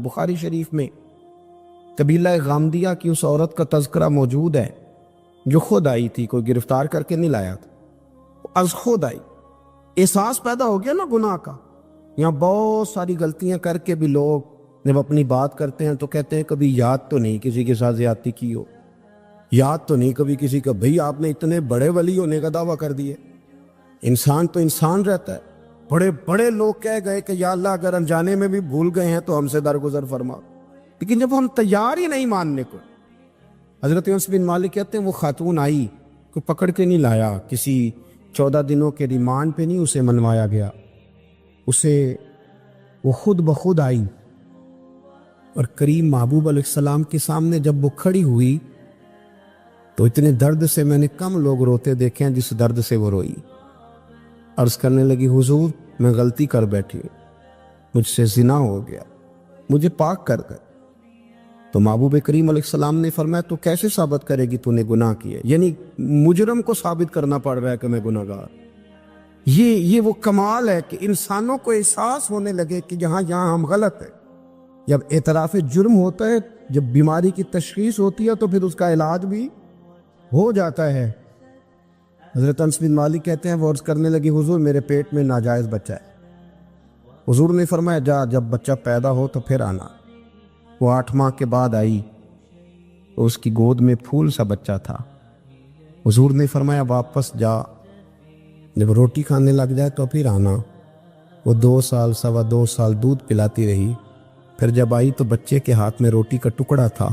بخاری شریف میں قبیلہ غامدیہ کی اس عورت کا تذکرہ موجود ہے جو خود آئی تھی، کوئی گرفتار کر کے نہیں لایا تھا، از خود آئی۔ احساس پیدا ہو گیا نا گناہ کا۔ یہاں بہت ساری غلطیاں کر کے بھی لوگ جب اپنی بات کرتے ہیں تو کہتے ہیں کبھی یاد تو نہیں کسی کے ساتھ زیادتی کی ہو، یاد تو نہیں کبھی کسی کا، بھئی آپ نے اتنے بڑے ولی ہونے کا دعویٰ کر دیے۔ انسان تو انسان رہتا ہے۔ بڑے بڑے لوگ کہہ گئے کہ یا اللہ اگر انجانے میں بھی بھول گئے ہیں تو ہم سے درگزر فرما، لیکن جب ہم تیار ہی نہیں ماننے کو۔ حضرت انس بن مالک کہتے ہیں وہ خاتون آئی، کوئی پکڑ کے نہیں لایا، کسی 14 دنوں کے ریمانڈ پہ نہیں اسے منوایا گیا، اسے وہ خود بخود آئی اور کریم محبوب علیہ السلام کے سامنے جب وہ کھڑی ہوئی تو اتنے درد سے میں نے کم لوگ روتے دیکھے ہیں جس درد سے وہ روئی۔ عرض کرنے لگی حضور میں غلطی کر بیٹھی ہوں، مجھ سے زنا ہو گیا، مجھے پاک کر دے۔ تو محبوب کریم علیہ السلام نے فرمایا تو کیسے ثابت کرے گی تو نے گناہ کیے؟ یعنی مجرم کو ثابت کرنا پڑ رہا ہے کہ میں گناہ گار۔ یہ وہ کمال ہے کہ انسانوں کو احساس ہونے لگے کہ یہاں ہم غلط ہیں۔ جب اعتراف جرم ہوتا ہے، جب بیماری کی تشخیص ہوتی ہے تو پھر اس کا علاج بھی ہو جاتا ہے۔ حضرت انس بن مالک کہتے ہیں وہ عرض کرنے لگی حضور میرے پیٹ میں ناجائز بچہ ہے۔ حضور نے فرمایا جا جب بچہ پیدا ہو تو پھر آنا۔ وہ 8 ماہ کے بعد آئی تو اس کی گود میں پھول سا بچہ تھا۔ حضور نے فرمایا واپس جا، جب روٹی کھانے لگ جائے تو پھر آنا۔ وہ 2 سال 2.25 سال دودھ پلاتی رہی، پھر جب آئی تو بچے کے ہاتھ میں روٹی کا ٹکڑا تھا۔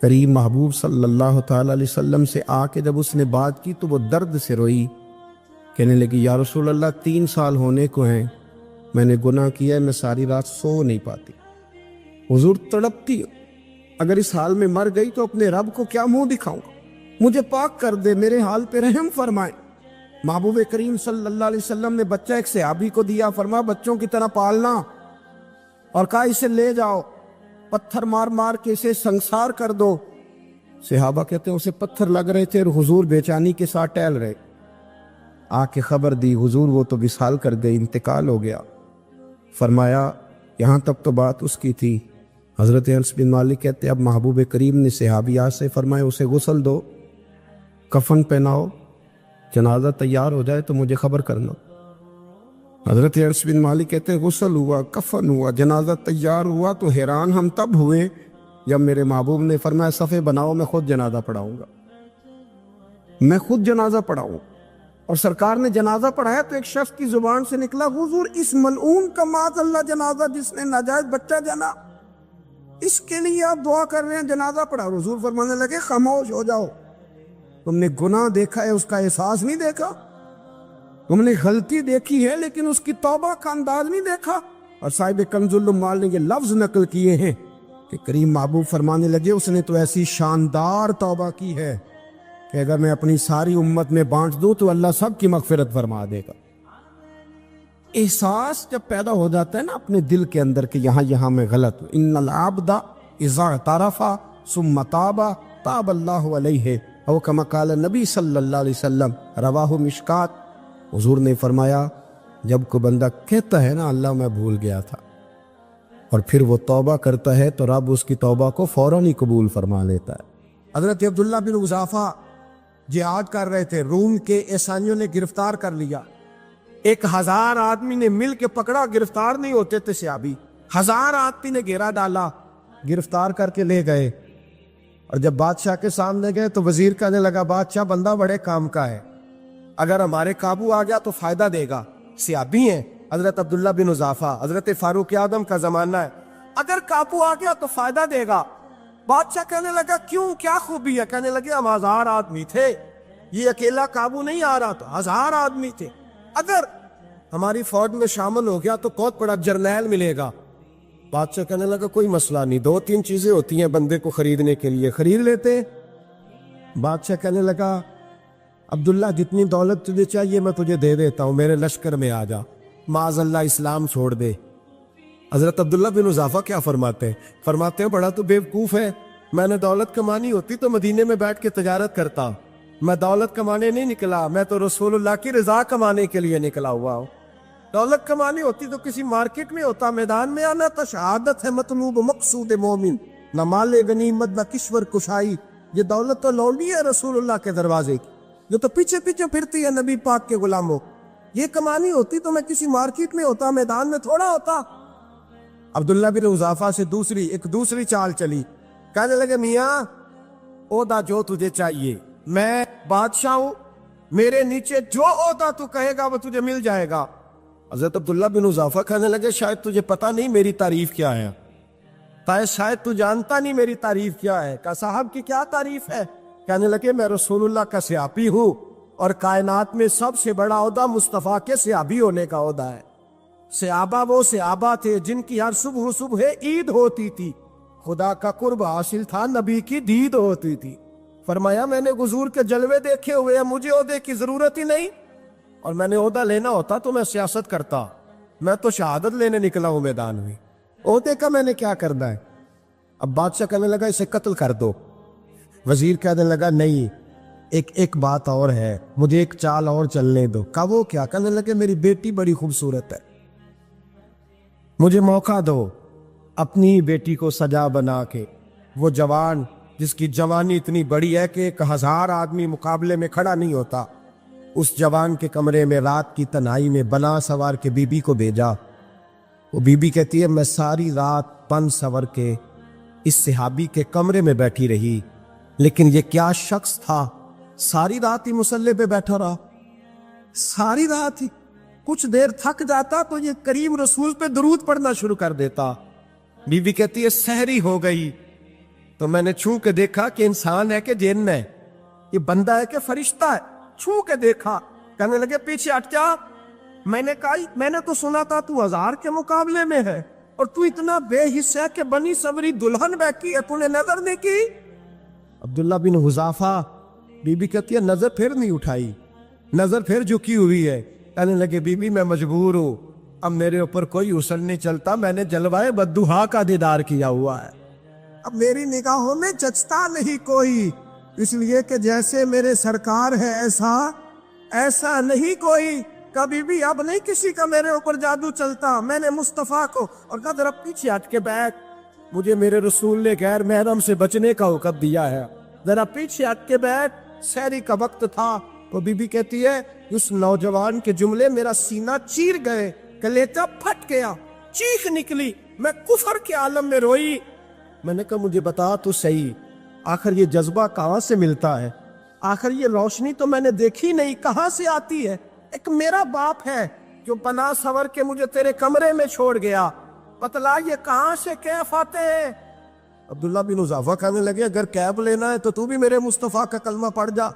کریم محبوب صلی اللہ تعالی علیہ وسلم سے آ کے جب اس نے بات کی تو وہ درد سے روئی، کہنے لگی یا رسول اللہ 3 سال ہونے کو ہیں، میں نے گناہ کیا ہے، میں ساری رات سو نہیں پاتی۔ حضور تڑپتی اگر اس حال میں مر گئی تو اپنے رب کو کیا منہ دکھاؤں گا، مجھے پاک کر دے، میرے حال پہ رحم فرمائے۔ محبوب کریم صلی اللہ علیہ وسلم نے بچہ ایک صحابی کو دیا، فرمایا بچوں کی طرح پالنا، اور کہا اسے لے جاؤ، پتھر مار مار کے اسے سنسار کر دو۔ صحابہ کہتے ہیں اسے پتھر لگ رہے تھے اور حضور بے چینی کے ساتھ ٹہل رہے۔ آ کے خبر دی حضور وہ تو وصال کر گئی، انتقال ہو گیا۔ فرمایا یہاں تک تو بات اس کی تھی۔ حضرت انس بن مالک کہتے اب محبوب کریم نے صحابیات سے فرمایا اسے غسل دو، کفن پہناؤ، جنازہ تیار ہو جائے تو مجھے خبر کرنا۔ حضرت انس بن مالک کہتے ہیں غسل ہوا، کفن ہوا، جنازہ تیار ہوا تو حیران ہم تب ہوئے جب میرے محبوب نے فرمایا صفے بناؤ، میں خود جنازہ پڑھاؤں گا، میں خود جنازہ پڑھاؤں۔ اور سرکار نے جنازہ پڑھایا تو ایک شخص کی زبان سے نکلا حضور اس ملعون کا معاذ اللہ جنازہ جس نے ناجائز بچہ جنا، اس کے لیے آپ دعا کر رہے ہیں، جنازہ پڑھا۔ حضور فرمانے لگے خاموش ہو جاؤ، تم نے گناہ دیکھا ہے اس کا احساس نہیں دیکھا، تم نے غلطی دیکھی ہے لیکن اس کی توبہ کا انداز نہیں دیکھا۔ اور صاحب کنز العمال نے یہ لفظ نقل کیے ہیں کہ کریم محبوب فرمانے لگے اس نے تو ایسی شاندار توبہ کی ہے کہ اگر میں اپنی ساری امت میں بانٹ دوں تو اللہ سب کی مغفرت فرما دے گا۔ احساس جب پیدا ہو جاتا ہے نا اپنے دل کے اندر کہ یہاں میں غلط ہوں، ان العبد اذا اعترف ثم تاب تاب اللہ علیہ او کما قال نبی صلی اللہ علیہ وسلم، رواہ مشکات۔ حضور نے فرمایا جب کوئی بندہ کہتا ہے نا اللہ میں بھول گیا تھا، اور پھر وہ توبہ کرتا ہے تو رب اس کی توبہ کو فوراً ہی قبول فرما لیتا ہے۔ حضرت عبداللہ بن حذافہ جہاد کر رہے تھے، روم کے عیسائیوں نے گرفتار کر لیا، 1000 آدمی نے مل کے پکڑا، گرفتار نہیں ہوتے تھے صحابی، 1000 آدمی نے گھیرا ڈالا، گرفتار کر کے لے گئے۔ اور جب بادشاہ کے سامنے گئے تو وزیر کہنے لگا بادشاہ بندہ بڑے کام کا ہے، اگر ہمارے قابو آ گیا تو فائدہ دے گا، صحابی ہیں حضرت عبداللہ بن حذافہ، حضرت فاروق اعظم کا زمانہ ہے، اگر قابو آ گیا تو فائدہ دے گا۔ بادشاہ کہنے لگا کیوں، کیا خوبی ہے؟ کہنے لگے ہم 1000 آدمی تھے، یہ اکیلا قابو نہیں آ رہا، تو 1000 آدمی تھے، اگر ہماری فوج میں شامل ہو گیا تو بہت بڑا جرنیل ملے گا۔ بادشاہ کہنے لگا کوئی مسئلہ نہیں، 2-3 چیزیں ہوتی ہیں بندے کو خریدنے کے لیے، خرید لیتے۔ بادشاہ کہنے لگا عبداللہ جتنی دولت تجھے چاہیے میں تجھے دے دیتا ہوں، میرے لشکر میں آ جا، معاذ اللہ اسلام چھوڑ دے۔ حضرت عبداللہ بن حذافہ کیا فرماتے ہیں بڑا تو بیوقوف ہے، میں نے دولت کمانی ہوتی تو مدینے میں بیٹھ کے تجارت کرتا، میں دولت کمانے نہیں نکلا، میں تو رسول اللہ کی رضا کمانے کے لیے نکلا ہوا ہوں۔ دولت کمانی ہوتی تو کسی مارکیٹ میں ہوتا، میدان میں آنا تھا۔ شہادت ہے مطلوب مقصود مومن، نہ مال غنیمت نہ کشور کشائی۔ یہ دولت تو لونڈی ہے رسول اللہ کے دروازے کی، جو تو پیچھے پیچھے پھرتی ہے نبی پاک کے غلاموں۔ یہ کمانی ہوتی تو میں کسی مارکیٹ میں ہوتا، میدان میں تھوڑا ہوتا۔ عبداللہ بن حذافہ سے ایک دوسری چال چلی۔ کہنے لگے میاں عہدہ جو تجھے چاہیے، میں بادشاہ ہوں، میرے نیچے جو عہدہ تو کہے گا وہ تجھے مل جائے گا۔ حضرت عبداللہ بن حذافہ کہنے لگے شاید تجھے پتہ نہیں میری تعریف کیا ہے، شاید تو جانتا نہیں میری تعریف کیا ہے۔ کہا صاحب کی کیا تعریف ہے؟ کہنے لگے میں رسول اللہ کا صحابی ہوں، اور کائنات میں سب سے بڑا عہدہ مصطفیٰ کے صحابی ہونے کا عہدہ ہے۔ صحابہ وہ صحابہ تھے جن کی ہر صبح عید ہوتی تھی، خدا کا قرب حاصل تھا، نبی کی دید ہوتی تھی۔ فرمایا میں نے حضور کے جلوے دیکھے ہوئے ہیں، مجھے عہدے کی ضرورت ہی نہیں، اور میں نے عہدہ لینا ہوتا تو میں سیاست کرتا، میں تو شہادت لینے نکلا ہوں میدان میں، عہدے کا میں نے کیا کرنا ہے؟ اب بادشاہ کہنے لگا اسے قتل کر دو۔ وزیر کہنے لگا نہیں، ایک بات اور ہے، مجھے ایک چال اور چلنے دو۔ کہا وہ کیا؟ کہنے لگے میری بیٹی بڑی خوبصورت ہے، مجھے موقع دو اپنی بیٹی کو سجا بنا کے۔ وہ جوان جس کی جوانی اتنی بڑی ہے کہ 1000 آدمی مقابلے میں کھڑا نہیں ہوتا، اس جوان کے کمرے میں رات کی تنہائی میں بنا سوار کے بی بی کو بھیجا۔ وہ بی بی کہتی ہے میں ساری رات بن سور کے اس صحابی کے کمرے میں بیٹھی رہی، لیکن یہ کیا شخص تھا، ساری رات ہی مسلح پہ بیٹھا رہا، ساری رات ہی۔ کچھ دیر تھک جاتا تو یہ کریم رسول پہ درود پڑھنا شروع کر دیتا۔ بی بی کہتی ہے سحری ہو گئی تو میں نے چھو کے دیکھا کہ انسان ہے کہ جن ہے، یہ بندہ ہے کہ فرشتہ ہے، چھو کے دیکھا۔ کہنے لگے پیچھے ہٹ جا۔ میں نے کہا میں نے تو سنا تھا تو 1000 کے مقابلے میں ہے، اور تو اتنا بے حصہ ہے کہ بنی سوری دلہن بیٹھی ہے، تو نے نظر نہیں کی؟ عبداللہ بن حذافہ، بی بی کہتی ہے نظر پھر نہیں اٹھائی، نظر پھر جھکی ہوئی ہے۔ کہنے لگے بی بی میں مجبور ہوں، اب میرے اوپر کوئی حسن نہیں چلتا، میں نے جلوائے بددہا کا دیدار کیا ہوا ہے، اب میری نگاہوں میں جچتا نہیں کوئی، اس لیے کہ جیسے میرے سرکار ہے ایسا نہیں کوئی، کبھی بھی اب نہیں کسی کا میرے اوپر جادو چلتا۔ میں نے مصطفیٰ کو، اور کہا ذرا پیچھے ہٹ کے بیٹھ، مجھے میرے رسول نے غیر محرم سے بچنے کا حکم دیا ہے، ذرا پیچھے ہٹ کے بیٹھ۔ سحری کا وقت تھا، تو بی بی کہتی ہے اس نوجوان کے جملے میرا سینہ چیر گئے، کلیجہ پھٹ گیا، چیخ نکلی، میں کفر کے عالم میں روئی۔ میں نے کہا مجھے بتا تو صحیح، آخر یہ جذبہ کہاں سے ملتا ہے؟ آخر یہ روشنی تو میں نے دیکھی نہیں، کہاں سے آتی ہے؟ ایک میرا باپ ہے جو بنا سور کے مجھے تیرے کمرے میں چھوڑ گیا، بتلا یہ کہاں سے کیف آتے ہیں؟ عبداللہ بن حذافہ کہنے لگے اگر کیف لینا ہے تو بھی میرے مصطفیٰ کا کلمہ پڑھ جا،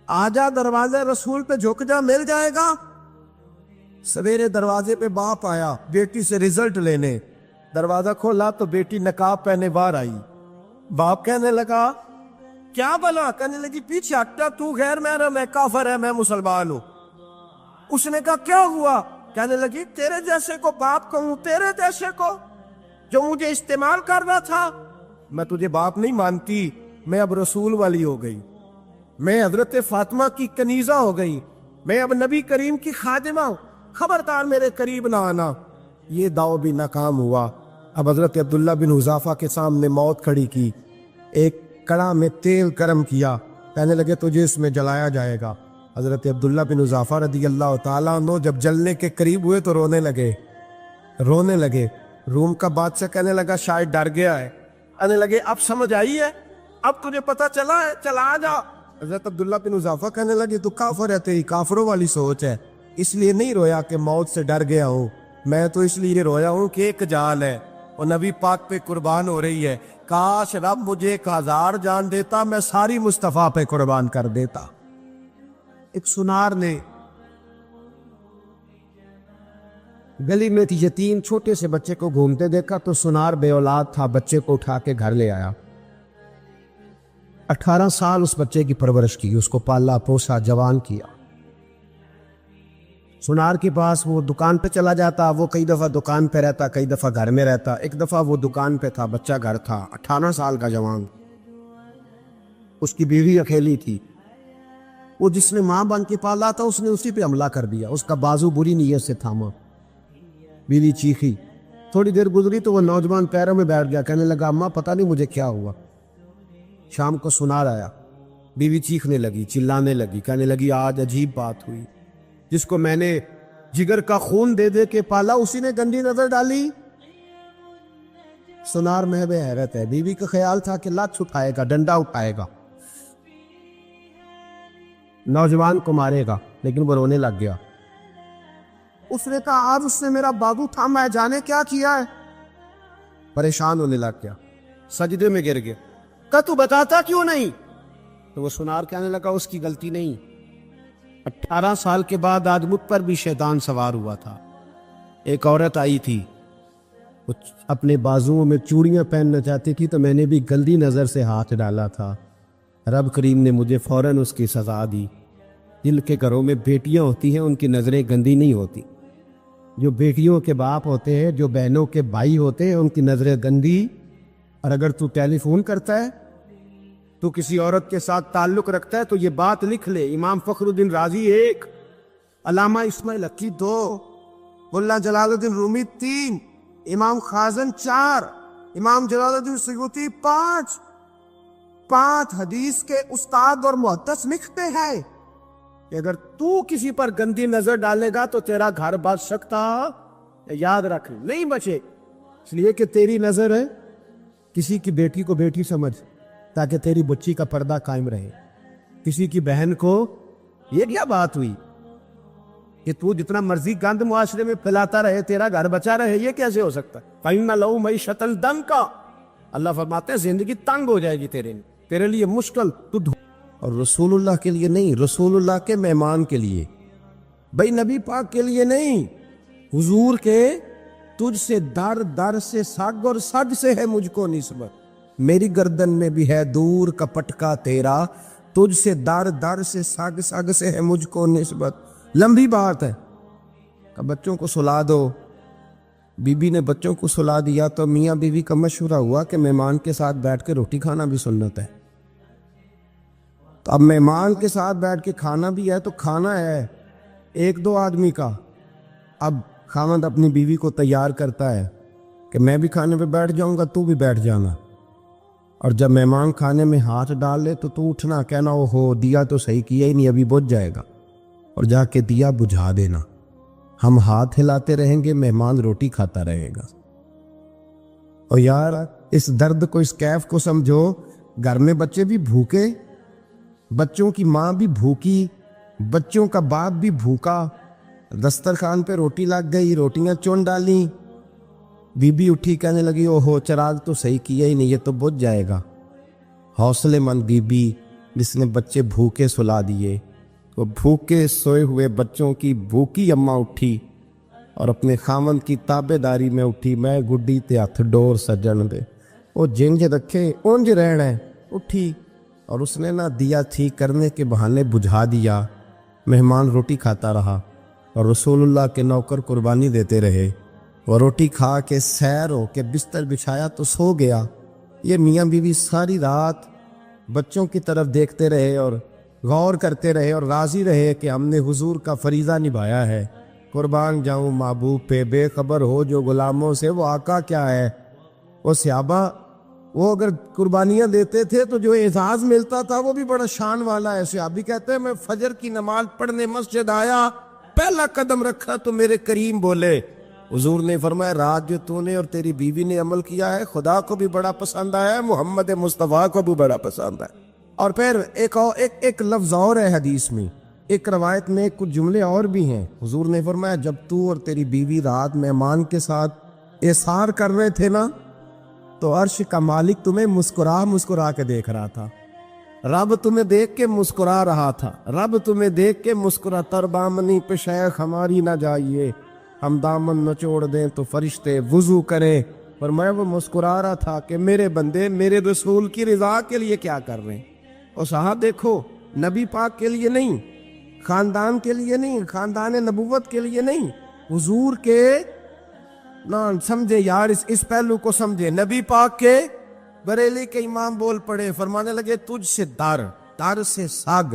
آجا دروازے رسول پہ جھک جا، مل جائے گا۔ سویرے دروازے پہ باپ آیا بیٹی سے رزلٹ لینے، دروازہ کھولا تو بیٹی نقاب پہنے باہر آئی۔ باپ کہنے لگا کیا بلا؟ کہنے لگی پیچھے ہٹا، تو غیر محرم ہے، کافر ہے، میں مسلمان ہوں۔ اس نے کہا کیا ہوا؟ کہنے لگی تیرے جیسے کو باپ کہوں، تیرے جیسے کو جو مجھے استعمال کرنا تھا؟ میں تجھے باپ نہیں مانتی، میں اب رسول والی ہو گئی، میں حضرت فاطمہ کی کنیزہ ہو گئی، میں اب نبی کریم کی خادمہ ہوں، خبردار میرے قریب نہ آنا۔ یہ داؤ بھی ناکام ہوا۔ اب حضرت عبداللہ بن حذافہ کے سامنے موت کھڑی کی، ایک کڑا میں تیل گرم کیا، کہنے لگے تجھے اس میں جلایا جائے گا۔ حضرت عبداللہ بن حذافہ رضی اللہ تعالیٰ عنہ جب جلنے کے قریب ہوئے تو رونے لگے۔ روم کا بادشاہ کہنے لگا شاید ڈر گیا ہے، کہنے لگے اب سمجھ آئی ہے، اب تجھے پتہ چلا ہے، چلا آ جا۔ حضرت عبداللہ بن حذافہ کہنے لگے تو کافر ہے، تیری کافروں والی سوچ ہے، اس لیے نہیں رویا کہ موت سے ڈر گیا ہوں، میں تو اس لیے رویا ہوں کہ ایک جان ہے اور نبی پاک پہ قربان ہو رہی ہے، کاش رب مجھے 1000 جان دیتا، میں ساری مصطفیٰ پہ قربان کر دیتا۔ ایک سنار نے گلی میں یتیم چھوٹے سے بچے کو گھومتے دیکھا تو سنار بے اولاد تھا، بچے کو اٹھا کے گھر لے آیا، 18 سال اس بچے کی پرورش کی، اس کو پالا پوسا، جوان کیا۔ سنار کے پاس وہ دکان پہ چلا جاتا، وہ کئی دفعہ دکان پہ رہتا، کئی دفعہ گھر میں رہتا۔ ایک دفعہ وہ دکان پہ تھا، بچہ گھر تھا، 18 سال کا جوان، اس کی بیوی اکیلی تھی۔ وہ جس نے ماں بن کے پالا تھا اس نے اسی پہ حملہ کر دیا، اس کا بازو بری نیت سے تھاما، بیوی چیخی، تھوڑی دیر گزری تو وہ نوجوان پیروں میں بیٹھ گیا، کہنے لگا اماں پتہ نہیں مجھے کیا ہوا۔ شام کو سنار آیا، بیوی چیخنے لگی، چلانے لگی، کہنے لگی آج عجیب بات ہوئی، جس کو میں نے جگر کا خون دے دے کے پالا اسی نے گندی نظر ڈالی۔ سنار محب حیرت ہے، بیوی کا خیال تھا کہ لات اٹھائے گا، ڈنڈا اٹھائے گا، نوجوان کو مارے گا، لیکن وہ رونے لگ گیا۔ اس نے کہا آج اس نے میرا بازو تھاما ہے، جانے کیا کیا ہے، پریشان ہونے لگ گیا، سجدے میں گر گیا، کہا تو بتاتا کیوں نہیں؟ تو وہ سنار کہنے لگا اس کی غلطی نہیں، 18 سال کے بعد آج مجھ پر بھی شیطان سوار ہوا تھا۔ ایک عورت آئی تھی، وہ اپنے بازوؤں میں چوڑیاں پہننا چاہتی تھی تو میں نے بھی گندی نظر سے ہاتھ ڈالا تھا، رب کریم نے مجھے فوراً اس کی سزا دی۔ جن کے گھروں میں بیٹیاں ہوتی ہیں ان کی نظریں گندی نہیں ہوتی، جو بیٹیوں کے باپ ہوتے ہیں، جو بہنوں کے بھائی ہوتے ہیں، ان کی نظریں گندی۔ اور اگر تو ٹیلی فون کرتا ہے، تو کسی عورت کے ساتھ تعلق رکھتا ہے تو یہ بات لکھ لے، امام فخر الدین رازی 1، علامہ اسماعیل حقی 2، ملا جلال الدین رومی 3، امام خازن 4، امام جلال الدین سیوطی 5 حدیث کے استاد اور محدث لکھتے ہیں کہ اگر تو کسی پر گندی نظر ڈالے گا تو تیرا گھر بچ سکتا، یاد رکھ نہیں بچے، اس لیے کہ تیری نظر ہے، کسی کی بیٹی کو بیٹی سمجھ تاکہ تیری بچی کا پردہ قائم رہے، کسی کی بہن کو، یہ کیا بات ہوئی کہ تو جتنا مرضی گند معاشرے میں پھیلاتا رہے تیرا گھر بچا رہے، یہ کیسے ہو سکتا ہے؟ فَإِنَّ لَهُ مَعِيشَةً ضَنْكَ، اللہ فرماتے ہیں زندگی تنگ ہو جائے گی تیرے لیے مشکل، اور رسول اللہ کے لیے نہیں، رسول اللہ کے مہمان کے لیے، بھائی نبی پاک کے لیے نہیں، حضور کے تجھ سے در در سے سگ اور سگ سے ہے مجھ کو نسبت، میری گردن میں بھی ہے دور کا پٹکا تیرا، تجھ سے در در سے سگ سگ سے ہے مجھ کو نسبت۔ لمبی بات ہے کہ بچوں کو سلا دو، بی بی نے بچوں کو سلا دیا تو میاں بیوی کا مشورہ ہوا کہ مہمان کے ساتھ بیٹھ کے روٹی کھانا بھی سنت ہے، تو اب مہمان کے ساتھ بیٹھ کے کھانا بھی ہے تو کھانا ہے 1-2 آدمی کا، اب خاوند اپنی بیوی کو تیار کرتا ہے کہ میں بھی کھانے پہ بیٹھ جاؤں گا، تو بھی بیٹھ جانا، اور جب مہمان کھانے میں ہاتھ ڈال لے تو اٹھنا، کہنا او ہو دیا تو صحیح کیا ہی نہیں، ابھی بجھ جائے گا، اور جا کے دیا بجھا دینا، ہم ہاتھ ہلاتے رہیں گے، مہمان روٹی کھاتا رہے گا۔ اور یار اس درد کو، اس کیف کو سمجھو، گھر میں بچے بھی بھوکے، بچوں کی ماں بھی بھوکی، بچوں کا باپ بھی بھوکا، دسترخوان پہ روٹی لگ گئی، روٹیاں چون ڈالیں، بی بی اٹھی کہنے لگی او ہو چراغ تو صحیح کیا ہی نہیں، یہ تو بجھ جائے گا۔ حوصلے مند بی بی جس نے بچے بھوکے سلا دیے، وہ بھوکے سوئے ہوئے بچوں کی بھوکی اماں اٹھی اور اپنے خاوند کی تابع داری میں اٹھی، میں گڈی تے ہتھ ڈور سجن دے، وہ جنج رکھے اونج رہنا ہے، اٹھی اور اس نے نہ دیا ٹھیک کرنے کے بہانے بجھا دیا، مہمان روٹی کھاتا رہا اور رسول اللہ کے نوکر قربانی دیتے رہے، وہ روٹی کھا کے سیر ہو کے بستر بچھایا تو سو گیا۔ یہ میاں بیوی ساری رات بچوں کی طرف دیکھتے رہے اور غور کرتے رہے اور راضی رہے کہ ہم نے حضور کا فریضہ نبھایا ہے، قربان جاؤں محبوب پہ، بے خبر ہو جو غلاموں سے وہ آقا کیا ہے۔ وہ صحابہ وہ اگر قربانیاں دیتے تھے تو جو اعزاز ملتا تھا وہ بھی بڑا شان والا ہے۔ صحابی کہتے ہیں میں فجر کی نماز پڑھنے مسجد آیا، پہلا قدم رکھا تو میرے کریم بولے، حضور نے فرمایا رات جو تو نے اور تیری بیوی نے عمل کیا ہے خدا کو بھی بڑا پسند آیا ہے، محمد مصطفیٰ کو بھی بڑا پسند ہے۔ اور پھر ایک لفظ اور ہے حدیث میں، ایک روایت میں کچھ جملے اور بھی ہیں، حضور نے فرمایا جب تو اور تیری بیوی رات مہمان کے ساتھ احسار کر رہے تھے نا تو عرش کا مالک تمہیں مسکرا کے دیکھ رہا تھا، رب تمہیں دیکھ کے مسکرا رہا تھا، رب تمہیں دیکھ کے مسکرا، تر بامنی پہ شیخ ہماری نہ جائیے، ہم دامن نچوڑ دیں تو فرشتے وضو کریں، پر میں وہ مسکرا رہا تھا کہ میرے بندے میرے رسول کی رضا کے لیے کیا کر رہے ہیں۔ اور صاحب دیکھو، نبی پاک کے لیے نہیں، خاندان کے لیے نہیں، خاندان نبوت کے لیے نہیں، حضور کے نہ سمجھے یار، اس پہلو کو سمجھے، نبی پاک کے بریلی کے امام بول پڑے، فرمانے لگے تجھ سے در سے سگ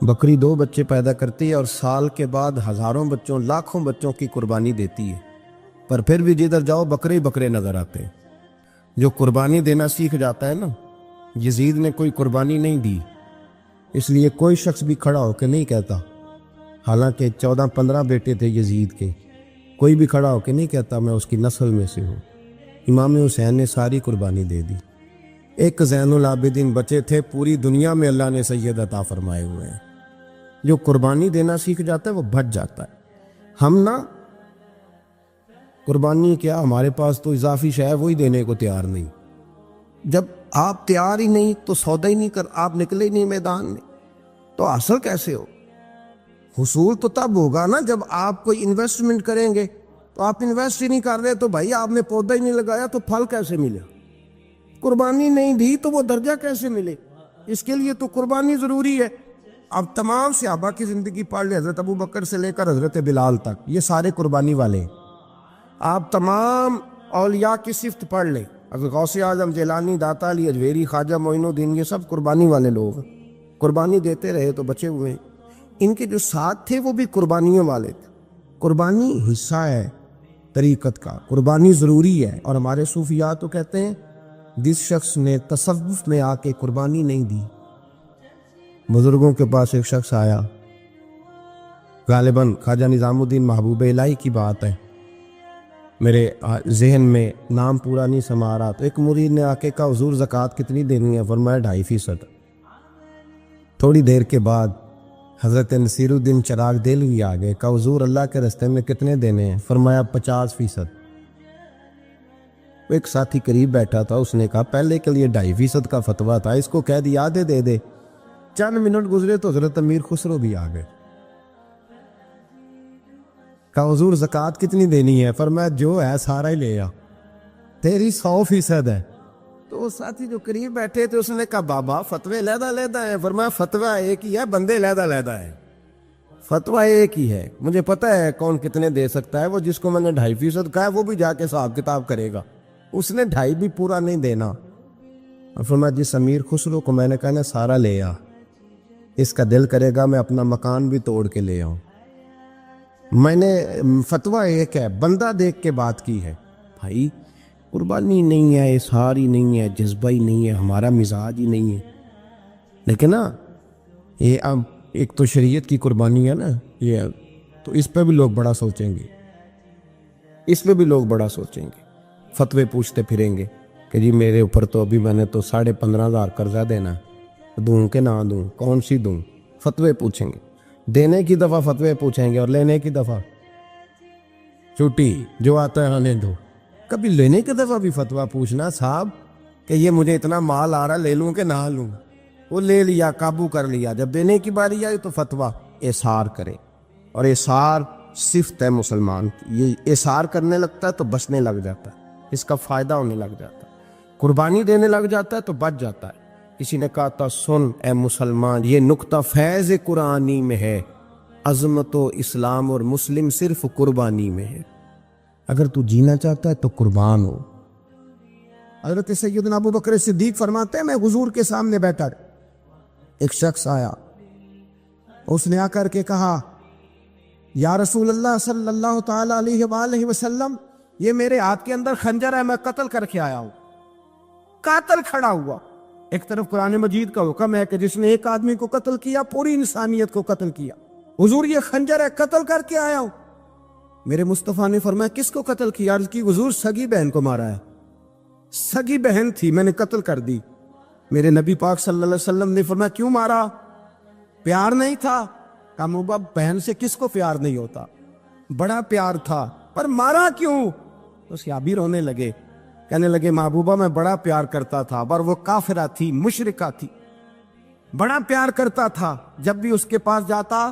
بکری 2 بچے پیدا کرتی ہے اور سال کے بعد ہزاروں بچوں لاکھوں بچوں کی قربانی دیتی ہے، پر پھر بھی جدھر جاؤ بکرے ہی بکرے نظر آتے ہیں۔ جو قربانی دینا سیکھ جاتا ہے نا، یزید نے کوئی قربانی نہیں دی، اس لیے کوئی شخص بھی کھڑا ہو کے نہیں کہتا، حالانکہ 14-15 بیٹے تھے یزید کے، کوئی بھی کھڑا ہو کے نہیں کہتا میں اس کی نسل میں سے ہوں۔ امام حسین نے ساری قربانی دے دی۔ ایک زین العابدین بچے تھے، پوری دنیا میں اللہ نے سید عطا فرمائے ہوئے ہیں۔ جو قربانی دینا سیکھ جاتا ہے وہ بچ جاتا ہے۔ ہم نا قربانی کیا، ہمارے پاس تو اضافی شے ہے وہی دینے کو تیار نہیں۔ جب آپ تیار ہی نہیں تو سودا ہی نہیں کر، آپ نکلے ہی نہیں میدان میں، تو حاصل کیسے ہو؟ حصول تو تب ہوگا نا جب آپ کوئی انویسٹمنٹ کریں گے۔ تو آپ انویسٹ ہی نہیں کر رہے تو بھائی آپ نے پودا ہی نہیں لگایا تو پھل کیسے ملے؟ قربانی نہیں دی تو وہ درجہ کیسے ملے؟ اس کے لیے تو قربانی ضروری ہے۔ اب تمام صحابہ کی زندگی پڑھ لیں، حضرت ابو بکر سے لے کر حضرت بلال تک، یہ سارے قربانی والے ہیں۔ آپ تمام اولیاء کی صفت پڑھ لیں، حضرت غوث اعظم، جیلانی، داتا علی اجویری، خواجہ معین الدین، یہ سب قربانی والے لوگ ہیں۔ قربانی دیتے رہے تو بچے ہوئے ہیں۔ ان کے جو ساتھ تھے وہ بھی قربانیوں والے تھے۔ قربانی حصہ ہے طریقت کا، قربانی ضروری ہے۔ اور ہمارے صوفیاء تو کہتے ہیں جس شخص نے تصوف میں آ کے قربانی نہیں دی، بزرگوں کے پاس ایک شخص آیا، غالباً خواجہ نظام الدین محبوب الہی کی بات ہے، میرے ذہن میں نام پورا نہیں سما رہا، تو ایک مرید نے آ کے کہا حضور زکوٰۃ کتنی دینی ہے؟ فرمایا 2.5%۔ تھوڑی دیر کے بعد حضرت نصیر الدین چراغ دہلوی آ گئے، کہا حضور اللہ کے راستے میں کتنے دینے ہیں؟ فرمایا 50%۔ ایک ساتھی قریب بیٹھا تھا، اس نے کہا پہلے کے لیے 2.5% کا فتویٰ تھا، اس کو کہہ دیا آدھے دے دے۔ چند منٹ گزرے تو حضرت امیر خسرو بھی آ گئے، کہا حضور زکوٰۃ کتنی دینی ہے؟ فرمایا جو ہے سارا ہی لے آ، تیری 100% ہے۔ تو وہ ساتھی جو قریب بیٹھے تھے اس نے کہا بابا فتوے علیحدہ علیحدہ ہیں۔ فرمایا فتویٰ ایک ہی ہے، بندے علیحدہ علیحدہ ہیں۔ فتویٰ ایک ہی ہے، مجھے پتہ ہے کون کتنے دے سکتا ہے، وہ جس کو میں نے 2.5% کہا ہے وہ بھی جا کے حساب کتاب کرے گا، اس نے 2.5 بھی پورا نہیں دینا۔ اور فرمایا جس امیر خسرو کو میں نے کہا نا سارا لے آ، اس کا دل کرے گا میں اپنا مکان بھی توڑ کے لے آؤں۔ میں نے فتویٰ ایک ہے، بندہ دیکھ کے بات کی ہے۔ بھائی قربانی نہیں ہے، اظہار ہی نہیں ہے، جذبہ ہی نہیں ہے، ہمارا مزاج ہی نہیں ہے۔ لیکن نا یہ اب ایک تو شریعت کی قربانی ہے نا، یہ تو اس پہ بھی لوگ بڑا سوچیں گے، اس پہ بھی لوگ بڑا سوچیں گے، فتوے پوچھتے پھریں گے کہ جی میرے اوپر تو ابھی میں نے تو 15,500 قرضہ دینا ہے، دوں کہ نہ دوں، کون سی دوں؟ فتوے پوچھیں گے، دینے کی دفعہ فتوے پوچھیں گے اور لینے کی دفعہ چھٹی، جو آتا ہے آنے دو۔ کبھی لینے کی دفعہ بھی فتویٰ پوچھنا صاحب کہ یہ مجھے اتنا مال آ رہا لے لوں کہ نہ لوں، وہ لے لیا، قابو کر لیا، جب دینے کی باری آئی تو فتویٰ احصار کرے۔ اور احصار صفت ہے مسلمان کی، یہ احصار کرنے لگتا ہے تو بچنے لگ جاتا ہے، اس کا فائدہ ہونے لگ جاتا ہے، قربانی دینے لگ جاتا ہے تو بچ جاتا ہے۔ کسی نے کہا تھا سن اے مسلمان، یہ نقطہ فیض قرآنی میں ہے، عظمت و اسلام اور مسلم صرف قربانی میں ہے۔ اگر تو جینا چاہتا ہے تو قربان ہو۔ حضرت سیدنا ابو بکر صدیق فرماتے ہیں میں حضور کے سامنے بیٹھا، ایک شخص آیا، اس نے آ کر کے کہا یا رسول اللہ صلی اللہ تعالی علیہ وآلہ وسلم، یہ میرے ہاتھ کے اندر خنجر ہے، میں قتل کر کے آیا ہوں۔ قاتل کھڑا ہوا، ایک طرف قرآن مجید کا حکم ہے کہ جس نے ایک آدمی کو قتل کیا پوری انسانیت کو قتل کیا، حضور یہ خنجر ہے، قتل کر کے آیا ہوں۔ میرے مصطفیٰ نے فرمایا کس کو قتل کیا؟ عرض کی حضور سگی بہن کو مارا ہے، سگی بہن تھی میں نے قتل کر دی۔ میرے نبی پاک صلی اللہ علیہ وسلم نے فرمایا کیوں مارا؟ پیار نہیں تھا؟ کہا محبوبہ بہن سے کس کو پیار نہیں ہوتا، بڑا پیار تھا، پر مارا کیوں؟ تو صحابی رونے لگے، کہنے لگے محبوبہ میں بڑا پیار کرتا تھا، پر وہ کافرہ تھی، مشرکہ تھی، بڑا پیار کرتا تھا، جب بھی اس کے پاس جاتا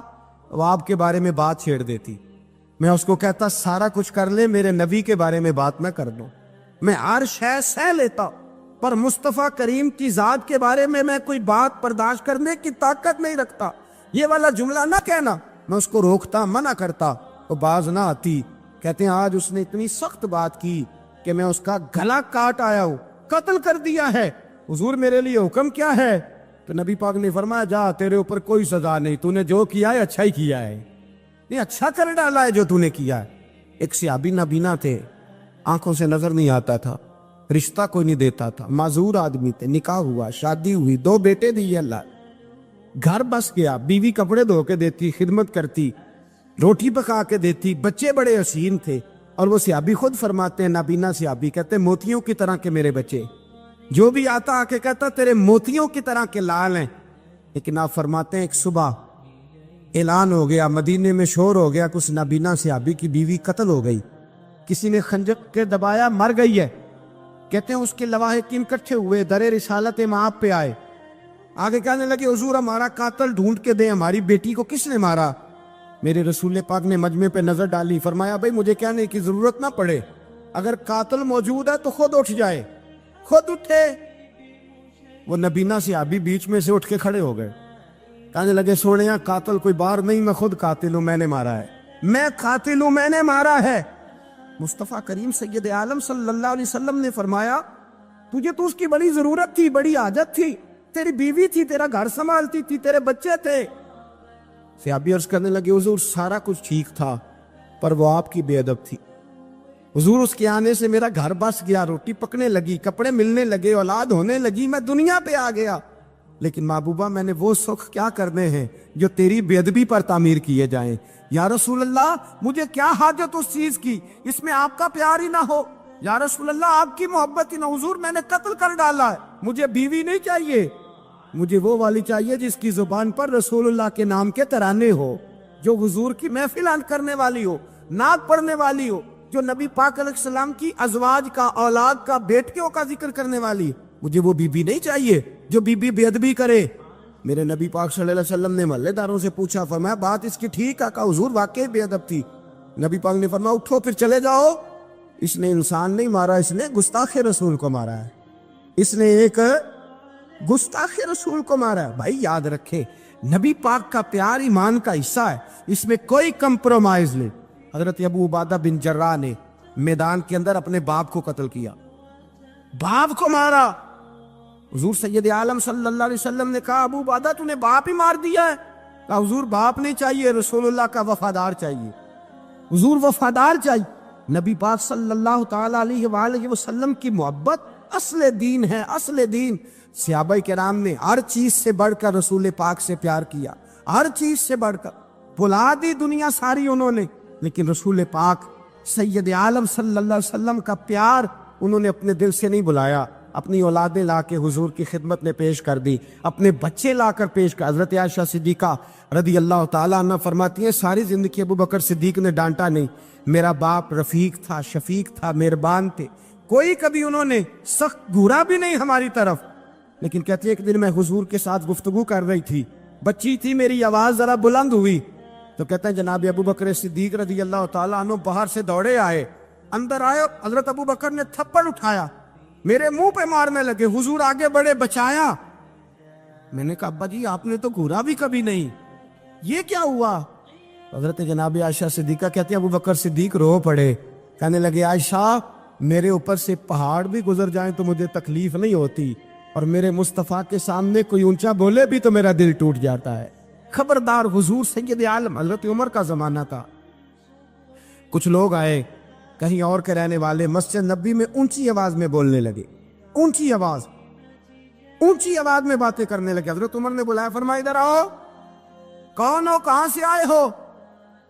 وہ آپ کے بارے میں بات چھیڑ دیتی، میں اس کو کہتا سارا کچھ کر لے میرے نبی کے بارے میں بات نہ کر دو، میں ہر شے سہ لیتا، پر مصطفیٰ کریم کی ذات کے بارے میں کوئی بات برداشت کرنے کی طاقت نہیں رکھتا، یہ والا جملہ نہ کہنا۔ میں اس کو روکتا، منع کرتا، وہ باز نہ آتی۔ کہتے ہیں آج اس نے اتنی سخت بات کی کہ میں اس کا گلا کاٹ آیا ہوں، قتل کر دیا ہے۔ حضور میرے لیے حکم کیا ہے؟ تو نبی پاک نے فرمایا جا تیرے اوپر کوئی سزا نہیں، تو نے جو کیا ہے اچھا ہی کیا ہے، یہ اچھا کر ڈالا ہے جو تو نے کیا ہے۔ ایک صحابی نابینا تھے، آنکھوں سے نظر نہیں آتا تھا، رشتہ کوئی نہیں دیتا تھا، معذور آدمی تھے، نکاح ہوا، شادی ہوئی، 2 بیٹے دیے اللہ، گھر بس گیا، بیوی کپڑے دھو کے دیتی، خدمت کرتی، روٹی پکا کے دیتی، بچے بڑے حسین تھے، اور وہ صحابی خود فرماتے ہیں، نابینا صحابی کہتے ہیں موتیوں کی طرح کے میرے بچے، جو بھی آتا آ کے کہتا تیرے موتیوں کی طرح کے لال ہیں۔ لیکن آپ فرماتے ہیں ایک صبح اعلان ہو گیا، مدینے میں شور ہو گیا، کچھ نابینا صحابی کی بیوی قتل ہو گئی، کسی نے خنجر کے دبایا، مر گئی ہے۔ کہتے ہیں اس کے لواحقین اکٹھے ہوئے، در رسالت مآب پہ آئے، آگے کہنے لگے حضور ہمارا قاتل ڈھونڈ کے دیں، ہماری بیٹی کو کس نے مارا؟ میرے رسول پاک نے مجمع پہ نظر ڈالی، فرمایا بھائی مجھے کہنے کی ضرورت نہ پڑے، اگر قاتل موجود ہے تو خود اٹھ جائے۔ خود اٹھے، وہ نبینا صحابی بیچ میں سے اٹھ کے کھڑے ہو گئے، کہنے لگے سونیا قاتل کوئی باہر نہیں، میں خود قاتل ہوں، میں نے مارا ہے، میں قاتل ہوں، میں نے مارا ہے۔ مصطفیٰ کریم سید عالم صلی اللہ علیہ وسلم نے فرمایا تجھے تو اس کی بڑی ضرورت تھی، بڑی حاجت تھی، تیری بیوی تھی، تیرا گھر سنبھالتی تھی، تیرے بچے تھے۔ صحابی عرض کرنے لگے حضور سارا کچھ ٹھیک تھا، پر وہ آپ کی بے ادب تھی، حضور اس کے آنے سے میرا گھر بس گیا، روٹی پکنے لگی، کپڑے ملنے لگے، اولاد ہونے لگی، میں دنیا پہ آ گیا، لیکن محبوبہ میں نے وہ سکھ کیا کرنے ہیں جو تیری بے ادبی پر تعمیر کیے جائیں۔ یا رسول اللہ مجھے کیا حاجت اس چیز کی، اس میں آپ کا پیار ہی نہ ہو، یا رسول اللہ آپ کی محبت ہی نہ، حضور میں نے قتل کر ڈالا ہے، مجھے بیوی نہیں چاہیے، مجھے وہ والی چاہیے جس کی زبان پر رسول اللہ کے نام کے ترانے ہو، جو حضور کی محفل کرنے والی ہو، نعت پڑھنے والی ہو، جو نبی پاک علیہ السلام کی ازواج کا، اولاد کا، بیٹیوں کا ذکر کرنے والی، مجھے وہ بی بی نہیں چاہیے جو بی بی بے ادبی کرے۔ میرے نبی پاک صلی اللہ علیہ وسلم نے محلے داروں سے پوچھا، فرمایا بات اس کی ٹھیک ہے؟ کہا حضور واقعی بے ادب تھی۔ نبی پاک نے فرمایا اٹھو پھر چلے جاؤ، اس نے انسان نہیں مارا، اس نے گستاخ رسول کو مارا ہے، اس نے ایک گستاخ رسول کو مارا ہے۔ بھائی یاد رکھے نبی پاک کا پیار ایمان کا حصہ ہے، اس میں کوئی کمپرومائز نہیں۔ حضرت ابو عبادہ بن جراح نے میدان کے اندر اپنے باپ کو قتل کیا، باپ کو مارا، حضور سید عالم صلی اللہ علیہ وسلم نے کہا ابو عبادہ تو نے باپ ہی مار دیا ہے؟ کہا حضور باپ نہیں چاہیے، رسول اللہ کا وفادار چاہیے، حضور وفادار چاہیے۔ نبی پاک صلی اللہ تعالی علیہ وآلہ وسلم کی محبت اصل دین ہے، اصل دین۔ صحابہ کرام نے ہر چیز سے بڑھ کر رسول پاک سے پیار کیا، ہر چیز سے بڑھ کر، بھلا دی دنیا ساری انہوں نے، لیکن رسول پاک سید عالم صلی اللہ علیہ وسلم کا پیار انہوں نے اپنے دل سے نہیں بلایا، اپنی اولادیں لا کے حضور کی خدمت میں پیش کر دی، اپنے بچے لا کر پیش کر۔ حضرت عائشہ صدیقہ رضی اللہ تعالیٰ عنہ فرماتی ہیں ساری زندگی ابو بکر صدیق نے ڈانٹا نہیں، میرا باپ رفیق تھا، شفیق تھا، مہربان تھے، کوئی کبھی انہوں نے سخت گھورا بھی نہیں ہماری طرف۔ لیکن کہتی ہے ایک دن میں حضور کے ساتھ گفتگو کر رہی تھی، بچی تھی، میری آواز ذرا بلند ہوئی، تو کہتے ہیں جناب ابو بکر صدیق رضی اللہ تعالیٰ عنہ باہر سے دوڑے آئے، اندر آئے، حضرت ابو بکر نے تھپڑ اٹھایا، میرے منہ پہ مارنے لگے، حضور آگے بڑھے، بچایا۔ میں نے کہا ابا جی آپ نے تو گھورا بھی کبھی نہیں، یہ کیا ہوا؟ حضرت جناب عائشہ صدیقہ کہتے ہیں ابو بکر صدیق رو پڑے، کہنے لگے عائشہ میرے اوپر سے پہاڑ بھی گزر جائیں تو مجھے تکلیف نہیں ہوتی، اور میرے مصطفیٰ کے سامنے کوئی اونچا بولے بھی تو میرا دل ٹوٹ جاتا ہے۔ خبردار، حضور سید عالم، حضرت عمر کا زمانہ تھا، کچھ لوگ آئے کہیں اور کے رہنے والے، مسجد نبی میں اونچی آواز میں بولنے لگے، اونچی آواز میں باتیں کرنے لگے۔ حضرت عمر نے بلایا، فرمایا ادھر آؤ، کون ہو، کہاں سے آئے ہو؟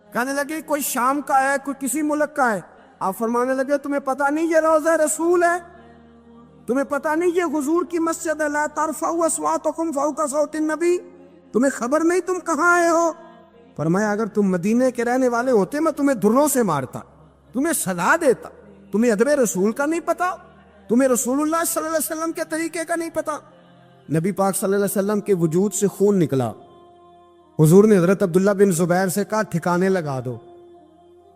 کہنے لگے کوئی شام کا ہے، کوئی کسی ملک کا ہے۔ آپ فرمانے لگے تمہیں پتہ نہیں یہ روضہ رسول ہے؟ تمہیں پتہ نہیں یہ حضور کی مسجد ہے؟ لا ترفعوا اصواتکم فوق صوت النبی، تمہیں خبر نہیں تم کہاں آئے ہو؟ فرمایا اگر تم مدینے کے رہنے والے ہوتے میں تمہیں دروں سے مارتا، تمہیں سزا دیتا، تمہیں ادب رسول کا نہیں پتا، تمہیں رسول اللہ صلی اللہ علیہ وسلم کے طریقے کا نہیں پتا۔ نبی پاک صلی اللہ علیہ وسلم کے وجود سے خون نکلا، حضور نے حضرت عبداللہ بن زبیر سے کہا ٹھکانے لگا دو،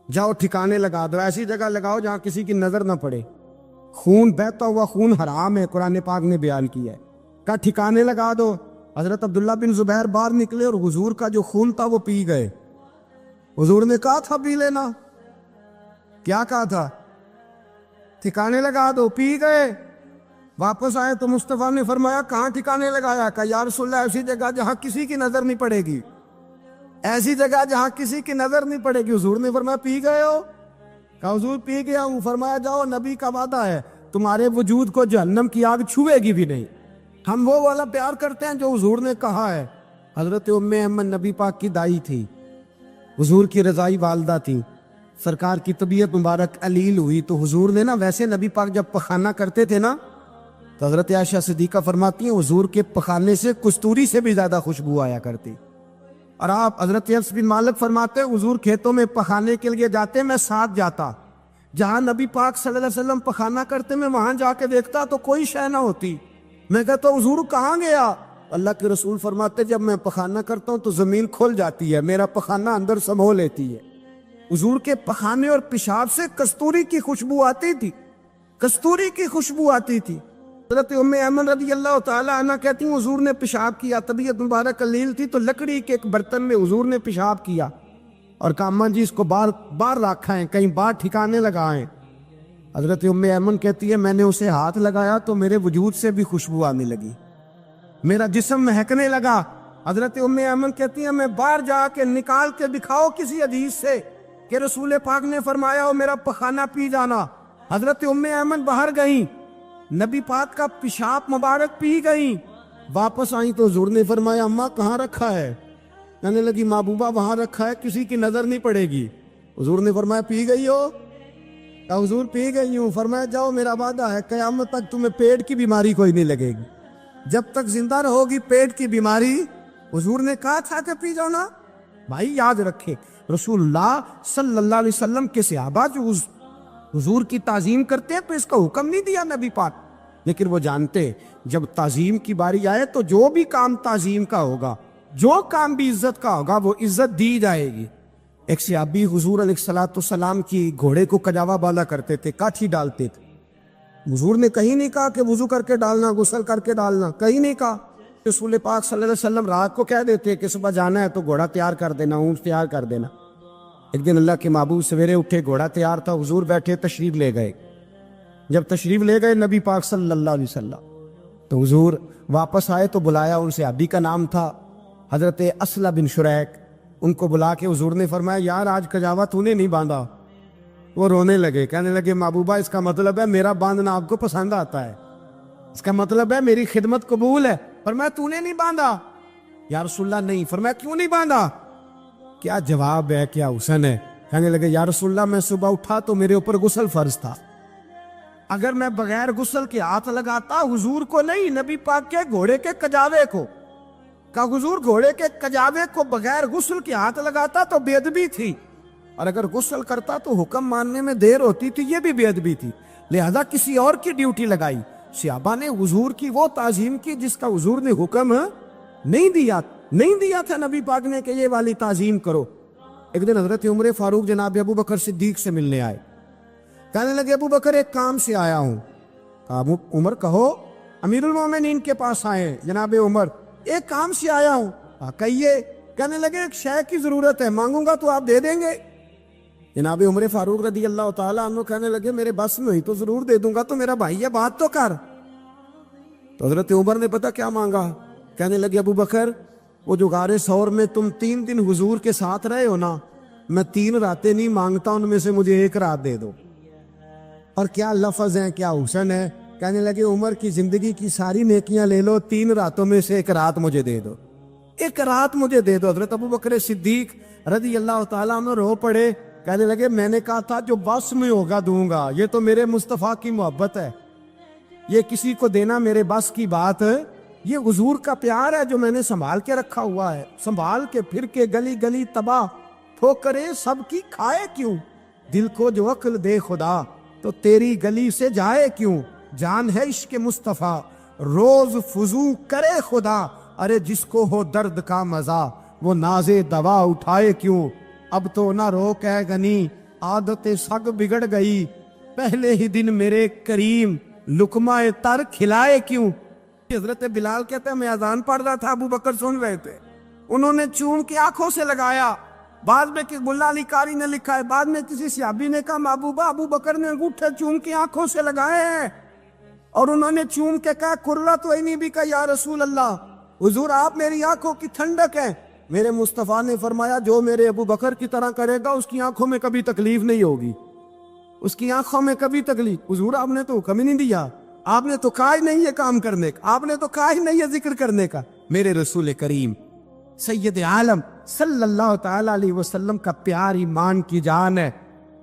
جاؤ ٹھکانے لگا دو، ایسی جگہ لگاؤ جہاں کسی کی نظر نہ پڑے، خون بہتا ہوا خون حرام ہے، قرآن پاک نے بیان کیا ہے، کہا ٹھکانے لگا دو۔ حضرت عبداللہ بن زبیر باہر نکلے اور حضور کا جو خون تھا وہ پی گئے۔ حضور نے کہا تھا پی لینا، کیا کہا تھا؟ ٹھکانے لگا دو، پی گئے۔ واپس آئے تو مصطفیٰ نے فرمایا کہاں ٹھکانے لگایا؟ کہا یا رسول اللہ ایسی جگہ جہاں کسی کی نظر نہیں پڑے گی، ایسی جگہ جہاں کسی کی نظر نہیں پڑے گی۔ حضور نے فرمایا پی گئے ہو؟ کہا حضور پی گیا ہوں۔ فرمایا جاؤ، نبی کا وعدہ ہے تمہارے وجود کو جہنم کی آگ چھوئے گی بھی نہیں۔ ہم وہ والا پیار کرتے ہیں جو حضور نے کہا ہے۔ حضرت ام ایمن نبی پاک کی دائی تھی، حضور کی رضائی والدہ تھی۔ سرکار کی طبیعت مبارک علیل ہوئی تو حضور نے نا، ویسے نبی پاک جب پخانہ کرتے تھے نا تو حضرت عائشہ صدیقہ فرماتی ہیں حضور کے پخانے سے کستوری سے بھی زیادہ خوشبو آیا کرتی۔ اور آپ حضرت انس بن مالک فرماتے ہیں حضور کھیتوں میں پخانے کے لیے جاتے، میں ساتھ جاتا، جہاں نبی پاک صلی اللہ علیہ وسلم پخانہ کرتے میں وہاں جا کے دیکھتا تو کوئی شے نہ ہوتی۔ میں کہتا حضور کہاں گیا؟ اللہ کے رسول فرماتے جب میں پخانہ کرتا ہوں تو زمین کھل جاتی ہے، میرا پخانہ اندر سمو لیتی ہے۔ حضور کے پخانے اور پیشاب سے کستوری کی خوشبو آتی تھی، کستوری کی خوشبو آتی تھی۔ حضرت ام ایمن رضی اللہ تعالی عنہ کہتی ہیں حضور نے پیشاب کیا، طبیعت مبارک قلیل تھی تو لکڑی کے ایک برتن میں حضور نے پیشاب کیا اور کہا اماں جی اس کو باہر رکھائیں، کہیں باہر ٹھکانے لگائیں۔ حضرت ام ایمن کہتی ہے میں نے اسے ہاتھ لگایا تو میرے وجود سے بھی خوشبو آنے لگی، میرا جسم مہکنے لگا۔ حضرت ام ایمن کہتی ہے میں باہر جا کے نکال کے دکھاؤ کسی حدیث سے کہ رسول پاک نے فرمایا ہو میرا پخانہ پی جانا۔ حضرت ام ایمن باہر گئیں، نبی پاک کا پیشاب مبارک پی گئیں، واپس آئیں تو حضور نے فرمایا اماں کہاں رکھا ہے؟ کہنے لگی محبوبہ وہاں رکھا ہے، کسی کی نظر نہیں پڑے گی۔ حضور نے فرمایا پی گئی ہو؟ کہا حضور پی گئی ہوں۔ فرمایا جاؤ میرا وعدہ ہے قیامت تک تمہیں پیٹ کی بیماری کوئی نہیں لگے گی، جب تک زندہ رہو گی پیٹ کی بیماری۔ حضور نے کہا تھا کہ پی جاؤ نا۔ بھائی یاد رکھے رسول اللہ صلی اللہ علیہ وسلم کے صحابہ جو حضور کی تعظیم کرتے ہیں تو اس کا حکم نہیں دیا نبی پاک، لیکن وہ جانتے جب تعظیم کی باری آئے تو جو بھی کام تعظیم کا ہوگا، جو کام بھی عزت کا ہوگا وہ عزت دی جائے گی۔ ایک صحابی حضور علیہ السلام کی گھوڑے کو کجاوا بالا کرتے تھے، کاٹھی ڈالتے تھے۔ حضور نے کہیں نہیں کہا کہ وضو کر کے ڈالنا، غسل کر کے ڈالنا، کہیں نہیں کہا۔ رسول پاک صلی اللہ علیہ وسلم رات کو کہہ دیتے کہ صبح جانا ہے تو گھوڑا تیار کر دینا، اونٹ تیار کر دینا۔ ایک دن اللہ کے محبوب سویرے اٹھے، گھوڑا تیار تھا، حضور بیٹھے تشریف لے گئے۔ جب تشریف لے گئے نبی پاک صلی اللہ علیہ وسلم تو حضور واپس آئے تو بلایا، ان سے صحابی کا نام تھا حضرت اسلم بن شریک۔ ان کو بلا کے حضور نے فرمایا یار آج کجاوا تو نے نہیں باندھا۔ وہ رونے لگے، کہنے لگے محبوبہ اس کا مطلب ہے میرا باندھنا آپ کو پسند آتا ہے، اس کا مطلب ہے میری خدمت قبول ہے۔ فرمایا تو نے نہیں باندھا؟ یا رسول اللہ نہیں۔ فرمایا کیوں نہیں باندھا؟ کیا جواب ہے، کیا حسن ہے۔ کہنے لگے یا رسول اللہ میں صبح اٹھا تو میرے اوپر غسل فرض تھا، اگر میں بغیر غسل کے ہاتھ لگاتا حضور کو نہیں نبی پاک کے گھوڑے کے کجاوے کو، کہا حضور گھوڑے کے کجاوے کو بغیر غسل کے ہاتھ لگاتا تو بے ادبی تھی، اور اگر غسل کرتا تو حکم ماننے میں دیر ہوتی تھی، یہ بھی بے ادبی تھی، لہذا کسی اور کی ڈیوٹی لگائی۔ صحابہ نے حضور کی وہ تعظیم کی جس کا حضور نے حکم نہیں دیا تھا نبی پاک نے کہ یہ والی تعظیم کرو۔ ایک دن حضرت عمر فاروق جناب ابو بکر صدیق سے ملنے آئے، کہنے لگے ابو بکر ایک کام سے آیا ہوں۔ کہا عمر کہو۔ امیر المومنین کے پاس آئے جناب عمر، ایک کام سے آیا ہوں۔ کہیے۔ کہنے لگے ایک شے کی ضرورت ہے، مانگوں گا تو آپ دے دیں گے؟ جناب عمر فاروق رضی اللہ تعالیٰ عنہ کہنے لگے میرے بس میں ہوئی تو ضرور دے دوں گا، تو میرا بھائی ہے بات تو کر۔ تو حضرت عمر نے پتا کیا مانگا؟ کہنے لگے ابو بکر وہ جو غار ثور میں تم 3 دن حضور کے ساتھ رہے ہو نا، میں 3 راتیں نہیں مانگتا، ان میں سے مجھے 1 رات دے دو۔ اور کیا لفظ ہیں، کیا حسن ہے۔ کہنے لگے عمر کی زندگی کی ساری نیکیاں لے لو، 3 راتوں میں سے 1 رات مجھے دے دو، 1 رات مجھے دے دو۔ حضرت ابو بکر صدیق رضی اللہ تعالیٰ عنہ رو پڑے، کہنے لگے میں نے کہا تھا جو بس میں ہوگا دوں گا، یہ تو میرے مصطفیٰ کی محبت ہے، یہ کسی کو دینا میرے بس کی بات ہے، یہ حضور کا پیار ہے جو میں نے سنبھال کے رکھا ہوا ہے، سنبھال کے پھر کے گلی گلی تباہ ٹھوکریں سب کی کھائے کیوں، دل کو جو عقل دے خدا تو تیری گلی سے جائے کیوں، جان ہے عشق مصطفیٰ روز فضو کرے خدا، ارے جس کو ہو درد کا مزہ وہ ناز دوا اٹھائے کیوں، اب تو نہ روک ہے غنی عادت سگ بگڑ گئی، پہلے ہی دن میرے کریم لقمہ تر کھلائے کیوں۔ حضرت بلال کہتے ہیں میں اذان پڑھ رہا تھا، ابو بکر سن رہے تھے، انہوں نے چوم کے آنکھوں سے لگایا، بعد میں کہ ملا علی قاری نے لکھا ہے، بعد میں کسی صحابی نے کہا محبوبہ ابو بکر نے انگوٹھے چوم کے آنکھوں سے لگائے ہیں، اور انہوں نے چوم کے کہا قرۃ عینی بھی کہا یا رسول اللہ، حضور آپ میری آنکھوں کی ٹھنڈک ہے۔ میرے مصطفیٰ نے فرمایا جو میرے ابو بکر کی طرح کرے گا اس کی آنکھوں میں کبھی تکلیف نہیں ہوگی، اس کی آنکھوں میں کبھی تکلیف۔ حضور آپ نے تو حکم ہی نہیں دیا، آپ نے تو کہا ہی نہیں یہ کام کرنے کا، آپ نے تو کہا ہی نہیں یہ ذکر کرنے کا۔ میرے رسول کریم سید عالم صلی اللہ تعالی علیہ وسلم کا پیار ایمان کی جان ہے۔